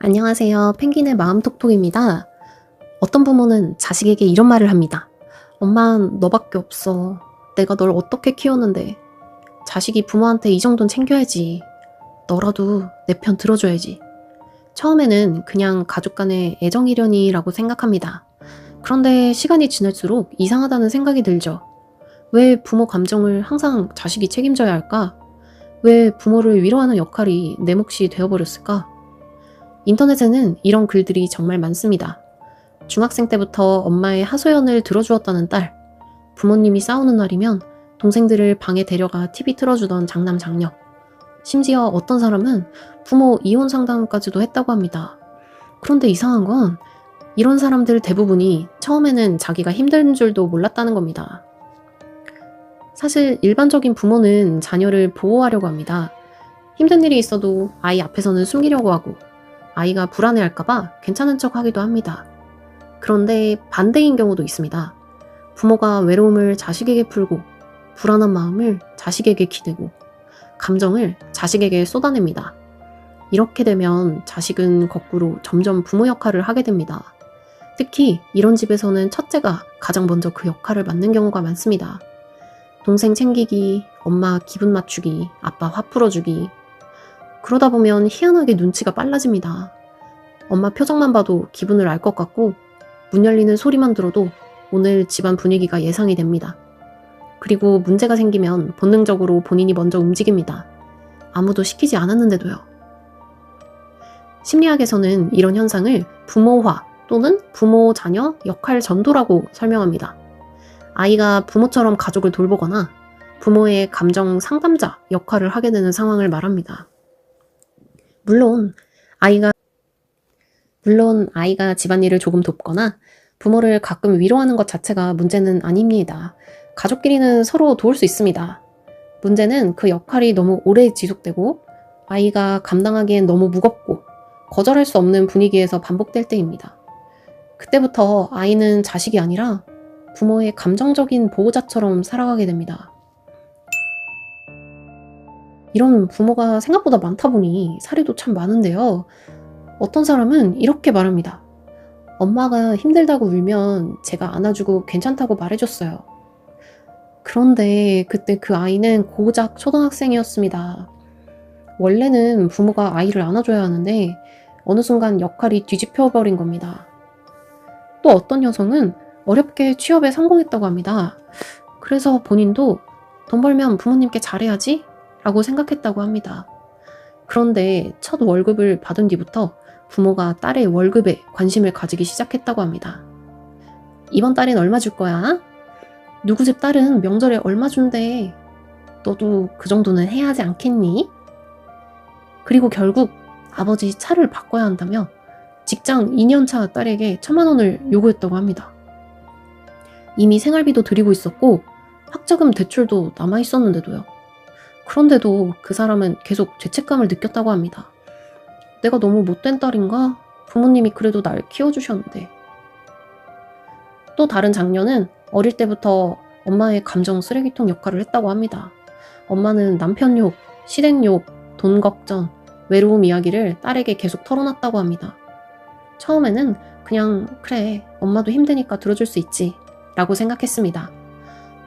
안녕하세요. 펭귄의 마음톡톡입니다. 어떤 부모는 자식에게 이런 말을 합니다. 엄마, 너밖에 없어. 내가 널 어떻게 키웠는데. 자식이 부모한테 이 정도는 챙겨야지. 너라도 내 편 들어줘야지. 처음에는 그냥 가족 간의 애정이려니라고 생각합니다. 그런데 시간이 지날수록 이상하다는 생각이 들죠. 왜 부모 감정을 항상 자식이 책임져야 할까? 왜 부모를 위로하는 역할이 내 몫이 되어버렸을까? 인터넷에는 이런 글들이 정말 많습니다. 중학생 때부터 엄마의 하소연을 들어주었다는 딸, 부모님이 싸우는 날이면 동생들을 방에 데려가 TV 틀어주던 장남 장녀, 심지어 어떤 사람은 부모 이혼 상담까지도 했다고 합니다. 그런데 이상한 건 이런 사람들 대부분이 처음에는 자기가 힘든 줄도 몰랐다는 겁니다. 사실 일반적인 부모는 자녀를 보호하려고 합니다. 힘든 일이 있어도 아이 앞에서는 숨기려고 하고 아이가 불안해할까봐 괜찮은 척 하기도 합니다. 그런데 반대인 경우도 있습니다. 부모가 외로움을 자식에게 풀고 불안한 마음을 자식에게 기대고 감정을 자식에게 쏟아냅니다. 이렇게 되면 자식은 거꾸로 점점 부모 역할을 하게 됩니다. 특히 이런 집에서는 첫째가 가장 먼저 그 역할을 맡는 경우가 많습니다. 동생 챙기기, 엄마 기분 맞추기, 아빠 화 풀어주기. 그러다 보면 희한하게 눈치가 빨라집니다. 엄마 표정만 봐도 기분을 알 것 같고 문 열리는 소리만 들어도 오늘 집안 분위기가 예상이 됩니다. 그리고 문제가 생기면 본능적으로 본인이 먼저 움직입니다. 아무도 시키지 않았는데도요. 심리학에서는 이런 현상을 부모화 또는 부모-자녀 역할 전도라고 설명합니다. 아이가 부모처럼 가족을 돌보거나 부모의 감정 상담자 역할을 하게 되는 상황을 말합니다. 물론 아이가 집안일을 조금 돕거나 부모를 가끔 위로하는 것 자체가 문제는 아닙니다. 가족끼리는 서로 도울 수 있습니다. 문제는 그 역할이 너무 오래 지속되고 아이가 감당하기엔 너무 무겁고 거절할 수 없는 분위기에서 반복될 때입니다. 그때부터 아이는 자식이 아니라 부모의 감정적인 보호자처럼 살아가게 됩니다. 이런 부모가 생각보다 많다 보니 사례도 참 많은데요. 어떤 사람은 이렇게 말합니다. 엄마가 힘들다고 울면 제가 안아주고 괜찮다고 말해줬어요. 그런데 그때 그 아이는 고작 초등학생이었습니다. 원래는 부모가 아이를 안아줘야 하는데 어느 순간 역할이 뒤집혀버린 겁니다. 또 어떤 여성은 어렵게 취업에 성공했다고 합니다. 그래서 본인도 돈 벌면 부모님께 잘해야지 라고 생각했다고 합니다. 그런데 첫 월급을 받은 뒤부터 부모가 딸의 월급에 관심을 가지기 시작했다고 합니다. 이번 달엔 얼마 줄 거야? 누구 집 딸은 명절에 얼마 준대? 너도 그 정도는 해야 하지 않겠니? 그리고 결국 아버지 차를 바꿔야 한다며 직장 2년차 딸에게 1,000만 원을 요구했다고 합니다. 이미 생활비도 드리고 있었고 학자금 대출도 남아있었는데도요. 그런데도 그 사람은 계속 죄책감을 느꼈다고 합니다. 내가 너무 못된 딸인가? 부모님이 그래도 날 키워주셨는데. 또 다른 장녀는 어릴 때부터 엄마의 감정 쓰레기통 역할을 했다고 합니다. 엄마는 남편 욕, 시댁 욕, 돈 걱정, 외로움 이야기를 딸에게 계속 털어놨다고 합니다. 처음에는 그냥 그래, 엄마도 힘드니까 들어줄 수 있지 라고 생각했습니다.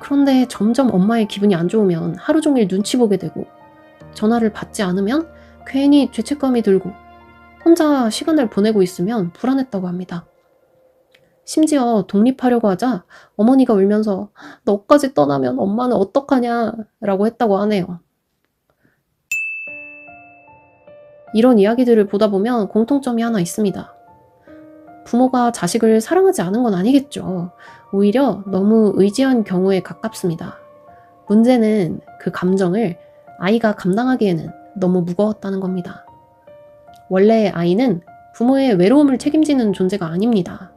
그런데 점점 엄마의 기분이 안 좋으면 하루 종일 눈치 보게 되고 전화를 받지 않으면 괜히 죄책감이 들고 혼자 시간을 보내고 있으면 불안했다고 합니다. 심지어 독립하려고 하자 어머니가 울면서 너까지 떠나면 엄마는 어떡하냐 라고 했다고 하네요. 이런 이야기들을 보다 보면 공통점이 하나 있습니다. 부모가 자식을 사랑하지 않은 건 아니겠죠. 오히려 너무 의지한 경우에 가깝습니다. 문제는 그 감정을 아이가 감당하기에는 너무 무거웠다는 겁니다. 원래 아이는 부모의 외로움을 책임지는 존재가 아닙니다.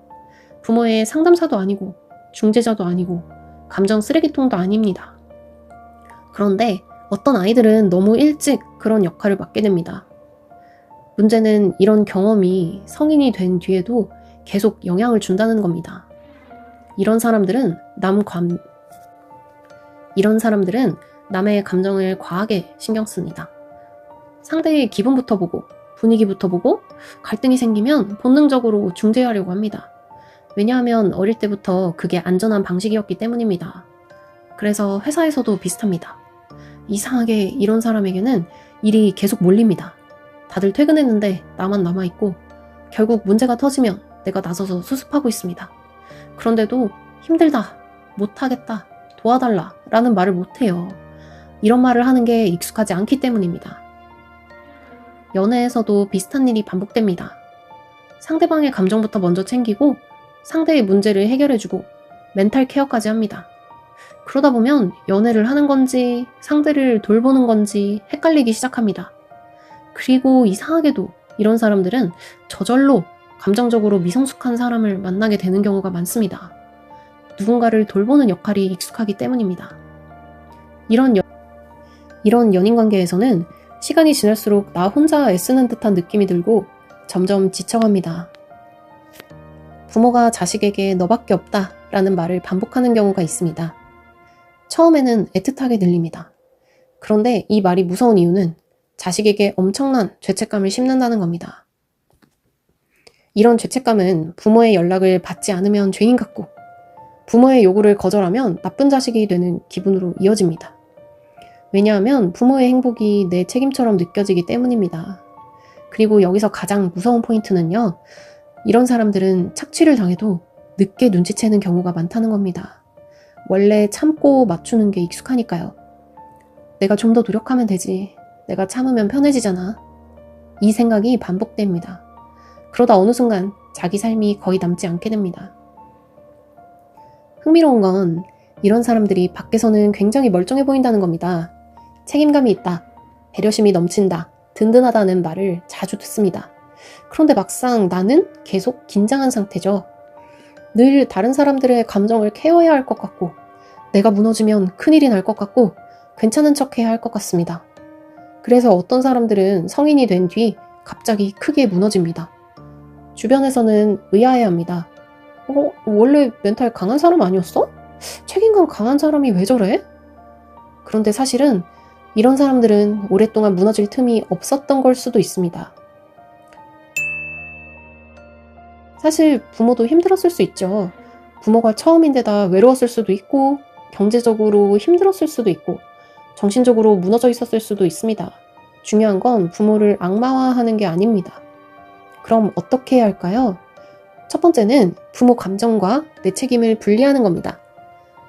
부모의 상담사도 아니고 중재자도 아니고 감정 쓰레기통도 아닙니다. 그런데 어떤 아이들은 너무 일찍 그런 역할을 맡게 됩니다. 문제는 이런 경험이 성인이 된 뒤에도 계속 영향을 준다는 겁니다. 이런 사람들은 남의 감정을 과하게 신경 씁니다. 상대의 기분부터 보고 분위기부터 보고 갈등이 생기면 본능적으로 중재하려고 합니다. 왜냐하면 어릴 때부터 그게 안전한 방식이었기 때문입니다. 그래서 회사에서도 비슷합니다. 이상하게 이런 사람에게는 일이 계속 몰립니다. 다들 퇴근했는데 나만 남아있고 결국 문제가 터지면 내가 나서서 수습하고 있습니다. 그런데도 힘들다, 못하겠다, 도와달라 라는 말을 못해요. 이런 말을 하는 게 익숙하지 않기 때문입니다. 연애에서도 비슷한 일이 반복됩니다. 상대방의 감정부터 먼저 챙기고 상대의 문제를 해결해주고 멘탈 케어까지 합니다. 그러다 보면 연애를 하는 건지 상대를 돌보는 건지 헷갈리기 시작합니다. 그리고 이상하게도 이런 사람들은 저절로 감정적으로 미성숙한 사람을 만나게 되는 경우가 많습니다. 누군가를 돌보는 역할이 익숙하기 때문입니다. 이런 연인 관계에서는 시간이 지날수록 나 혼자 애쓰는 듯한 느낌이 들고 점점 지쳐갑니다. 부모가 자식에게 너밖에 없다 라는 말을 반복하는 경우가 있습니다. 처음에는 애틋하게 들립니다. 그런데 이 말이 무서운 이유는 자식에게 엄청난 죄책감을 심는다는 겁니다. 이런 죄책감은 부모의 연락을 받지 않으면 죄인 같고 부모의 요구를 거절하면 나쁜 자식이 되는 기분으로 이어집니다. 왜냐하면 부모의 행복이 내 책임처럼 느껴지기 때문입니다. 그리고 여기서 가장 무서운 포인트는요. 이런 사람들은 착취를 당해도 늦게 눈치채는 경우가 많다는 겁니다. 원래 참고 맞추는 게 익숙하니까요. 내가 좀 더 노력하면 되지. 내가 참으면 편해지잖아. 이 생각이 반복됩니다. 그러다 어느 순간 자기 삶이 거의 남지 않게 됩니다. 흥미로운 건 이런 사람들이 밖에서는 굉장히 멀쩡해 보인다는 겁니다. 책임감이 있다, 배려심이 넘친다, 든든하다는 말을 자주 듣습니다. 그런데 막상 나는 계속 긴장한 상태죠. 늘 다른 사람들의 감정을 케어해야 할 것 같고 내가 무너지면 큰일이 날 것 같고 괜찮은 척해야 할 것 같습니다. 그래서 어떤 사람들은 성인이 된 뒤 갑자기 크게 무너집니다. 주변에서는 의아해합니다. 원래 멘탈 강한 사람 아니었어? 책임감 강한 사람이 왜 저래? 그런데 사실은 이런 사람들은 오랫동안 무너질 틈이 없었던 걸 수도 있습니다. 사실 부모도 힘들었을 수 있죠. 부모가 처음인데다 외로웠을 수도 있고 경제적으로 힘들었을 수도 있고 정신적으로 무너져 있었을 수도 있습니다. 중요한 건 부모를 악마화하는 게 아닙니다. 그럼 어떻게 해야 할까요? 첫 번째는 부모 감정과 내 책임을 분리하는 겁니다.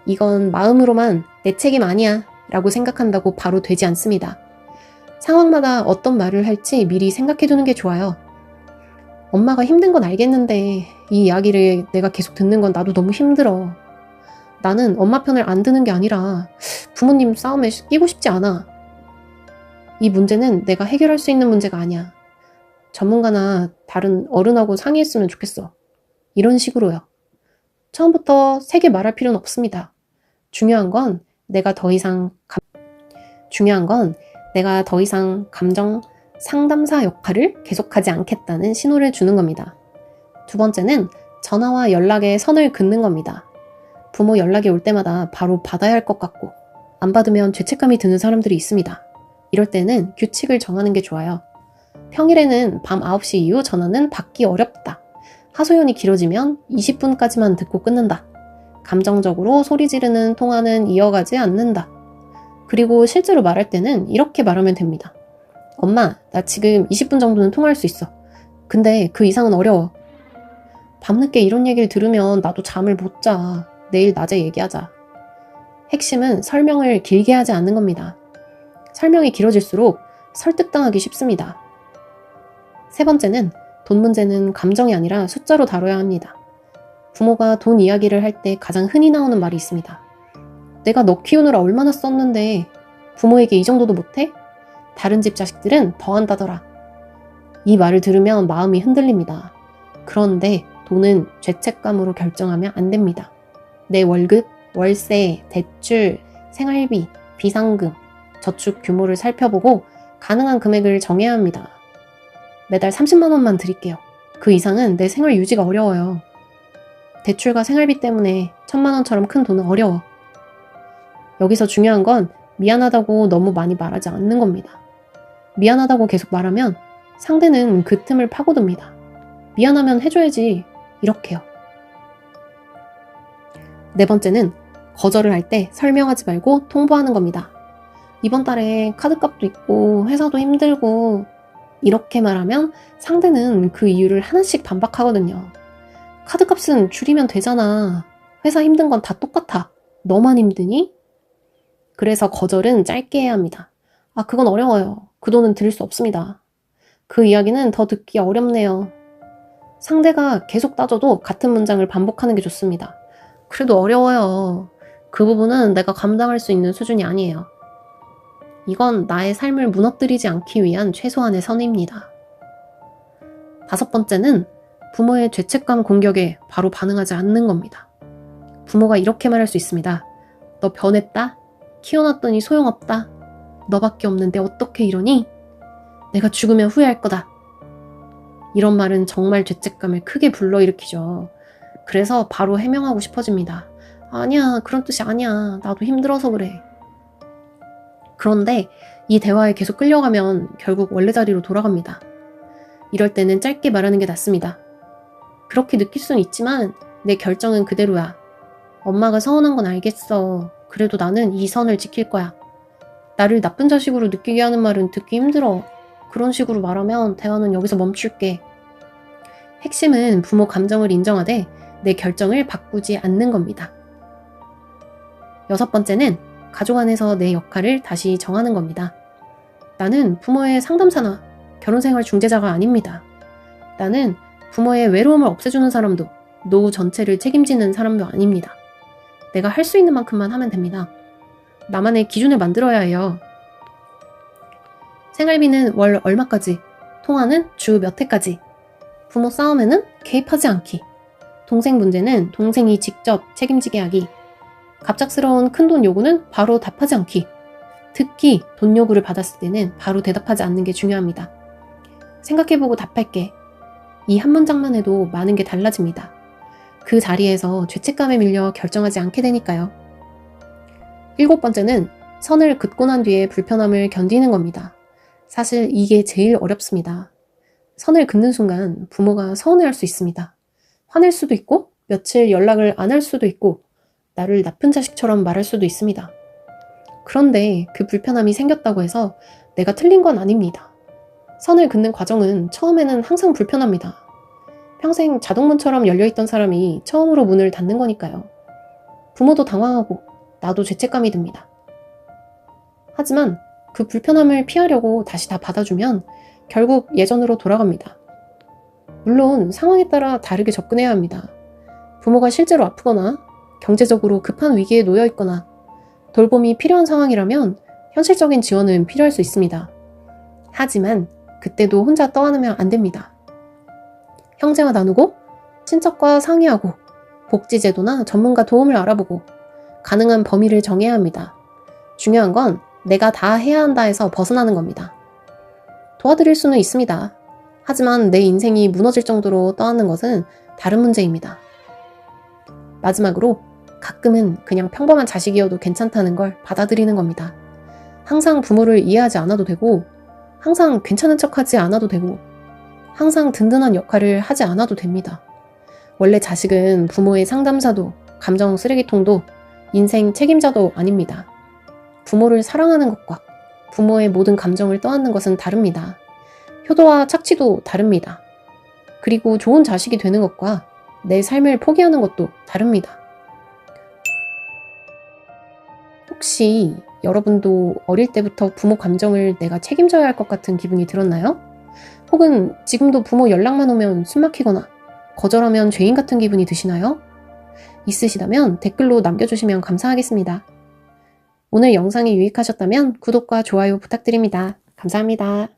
이건 마음으로만 내 책임 아니야 라고 생각한다고 바로 되지 않습니다. 상황마다 어떤 말을 할지 미리 생각해두는 게 좋아요. 엄마가 힘든 건 알겠는데 이 이야기를 내가 계속 듣는 건 나도 너무 힘들어. 나는 엄마 편을 안 드는 게 아니라 부모님 싸움에 끼고 싶지 않아. 이 문제는 내가 해결할 수 있는 문제가 아니야. 전문가나 다른 어른하고 상의했으면 좋겠어. 이런 식으로요. 처음부터 세게 말할 필요는 없습니다. 중요한 건 내가 더 이상 감정 상담사 역할을 계속하지 않겠다는 신호를 주는 겁니다. 두 번째는 전화와 연락에 선을 긋는 겁니다. 부모 연락이 올 때마다 바로 받아야 할 것 같고 안 받으면 죄책감이 드는 사람들이 있습니다. 이럴 때는 규칙을 정하는 게 좋아요. 평일에는 밤 9시 이후 전화는 받기 어렵다. 하소연이 길어지면 20분까지만 듣고 끊는다. 감정적으로 소리 지르는 통화는 이어가지 않는다. 그리고 실제로 말할 때는 이렇게 말하면 됩니다. 엄마, 나 지금 20분 정도는 통화할 수 있어. 근데 그 이상은 어려워. 밤늦게 이런 얘기를 들으면 나도 잠을 못 자. 내일 낮에 얘기하자. 핵심은 설명을 길게 하지 않는 겁니다. 설명이 길어질수록 설득당하기 쉽습니다. 세 번째는 돈 문제는 감정이 아니라 숫자로 다뤄야 합니다. 부모가 돈 이야기를 할 때 가장 흔히 나오는 말이 있습니다. 내가 너 키우느라 얼마나 썼는데 부모에게 이 정도도 못해? 다른 집 자식들은 더 한다더라. 이 말을 들으면 마음이 흔들립니다. 그런데 돈은 죄책감으로 결정하면 안 됩니다. 내 월급, 월세, 대출, 생활비, 비상금, 저축 규모를 살펴보고 가능한 금액을 정해야 합니다. 매달 30만 원만 드릴게요. 그 이상은 내 생활 유지가 어려워요. 대출과 생활비 때문에 1000만 원처럼 큰 돈은 어려워. 여기서 중요한 건 미안하다고 너무 많이 말하지 않는 겁니다. 미안하다고 계속 말하면 상대는 그 틈을 파고듭니다. 미안하면 해줘야지. 이렇게요. 네 번째는 거절을 할 때 설명하지 말고 통보하는 겁니다. 이번 달에 카드값도 있고 회사도 힘들고 이렇게 말하면 상대는 그 이유를 하나씩 반박하거든요. 카드값은 줄이면 되잖아. 회사 힘든 건 다 똑같아. 너만 힘드니? 그래서 거절은 짧게 해야 합니다. 아, 그건 어려워요. 그 돈은 드릴 수 없습니다. 그 이야기는 더 듣기 어렵네요. 상대가 계속 따져도 같은 문장을 반복하는 게 좋습니다. 그래도 어려워요. 그 부분은 내가 감당할 수 있는 수준이 아니에요. 이건 나의 삶을 무너뜨리지 않기 위한 최소한의 선입니다. 다섯 번째는 부모의 죄책감 공격에 바로 반응하지 않는 겁니다. 부모가 이렇게 말할 수 있습니다. 너 변했다? 키워놨더니 소용없다? 너밖에 없는데 어떻게 이러니? 내가 죽으면 후회할 거다. 이런 말은 정말 죄책감을 크게 불러일으키죠. 그래서 바로 해명하고 싶어집니다. 아니야, 그런 뜻이 아니야. 나도 힘들어서 그래. 그런데 이 대화에 계속 끌려가면 결국 원래 자리로 돌아갑니다. 이럴 때는 짧게 말하는 게 낫습니다. 그렇게 느낄 수는 있지만 내 결정은 그대로야. 엄마가 서운한 건 알겠어. 그래도 나는 이 선을 지킬 거야. 나를 나쁜 자식으로 느끼게 하는 말은 듣기 힘들어. 그런 식으로 말하면 대화는 여기서 멈출게. 핵심은 부모 감정을 인정하되 내 결정을 바꾸지 않는 겁니다. 여섯 번째는 가족 안에서 내 역할을 다시 정하는 겁니다. 나는 부모의 상담사나 결혼생활 중재자가 아닙니다. 나는 부모의 외로움을 없애주는 사람도 노후 전체를 책임지는 사람도 아닙니다. 내가 할 수 있는 만큼만 하면 됩니다. 나만의 기준을 만들어야 해요. 생활비는 월 얼마까지, 통화는 주 몇 회까지, 부모 싸움에는 개입하지 않기, 동생 문제는 동생이 직접 책임지게 하기, 갑작스러운 큰돈 요구는 바로 답하지 않기, 특히 돈 요구를 받았을 때는 바로 대답하지 않는 게 중요합니다. 생각해보고 답할게. 이 한 문장만 해도 많은 게 달라집니다. 그 자리에서 죄책감에 밀려 결정하지 않게 되니까요. 일곱 번째는 선을 긋고 난 뒤에 불편함을 견디는 겁니다. 사실 이게 제일 어렵습니다. 선을 긋는 순간 부모가 서운해할 수 있습니다. 화낼 수도 있고 며칠 연락을 안 할 수도 있고 나를 나쁜 자식처럼 말할 수도 있습니다. 그런데 그 불편함이 생겼다고 해서 내가 틀린 건 아닙니다. 선을 긋는 과정은 처음에는 항상 불편합니다. 평생 자동문처럼 열려있던 사람이 처음으로 문을 닫는 거니까요. 부모도 당황하고 나도 죄책감이 듭니다. 하지만 그 불편함을 피하려고 다시 다 받아주면 결국 예전으로 돌아갑니다. 물론 상황에 따라 다르게 접근해야 합니다. 부모가 실제로 아프거나 경제적으로 급한 위기에 놓여 있거나 돌봄이 필요한 상황이라면 현실적인 지원은 필요할 수 있습니다. 하지만 그때도 혼자 떠안으면 안 됩니다. 형제와 나누고 친척과 상의하고 복지제도나 전문가 도움을 알아보고 가능한 범위를 정해야 합니다. 중요한 건 내가 다 해야 한다 해서 벗어나는 겁니다. 도와드릴 수는 있습니다. 하지만 내 인생이 무너질 정도로 떠안는 것은 다른 문제입니다. 마지막으로 가끔은 그냥 평범한 자식이어도 괜찮다는 걸 받아들이는 겁니다. 항상 부모를 이해하지 않아도 되고 항상 괜찮은 척하지 않아도 되고 항상 든든한 역할을 하지 않아도 됩니다. 원래 자식은 부모의 상담사도 감정 쓰레기통도 인생 책임자도 아닙니다. 부모를 사랑하는 것과 부모의 모든 감정을 떠안는 것은 다릅니다. 효도와 착취도 다릅니다. 그리고 좋은 자식이 되는 것과 내 삶을 포기하는 것도 다릅니다. 혹시 여러분도 어릴 때부터 부모 감정을 내가 책임져야 할 것 같은 기분이 들었나요? 혹은 지금도 부모 연락만 오면 숨막히거나 거절하면 죄인 같은 기분이 드시나요? 있으시다면 댓글로 남겨주시면 감사하겠습니다. 오늘 영상이 유익하셨다면 구독과 좋아요 부탁드립니다. 감사합니다.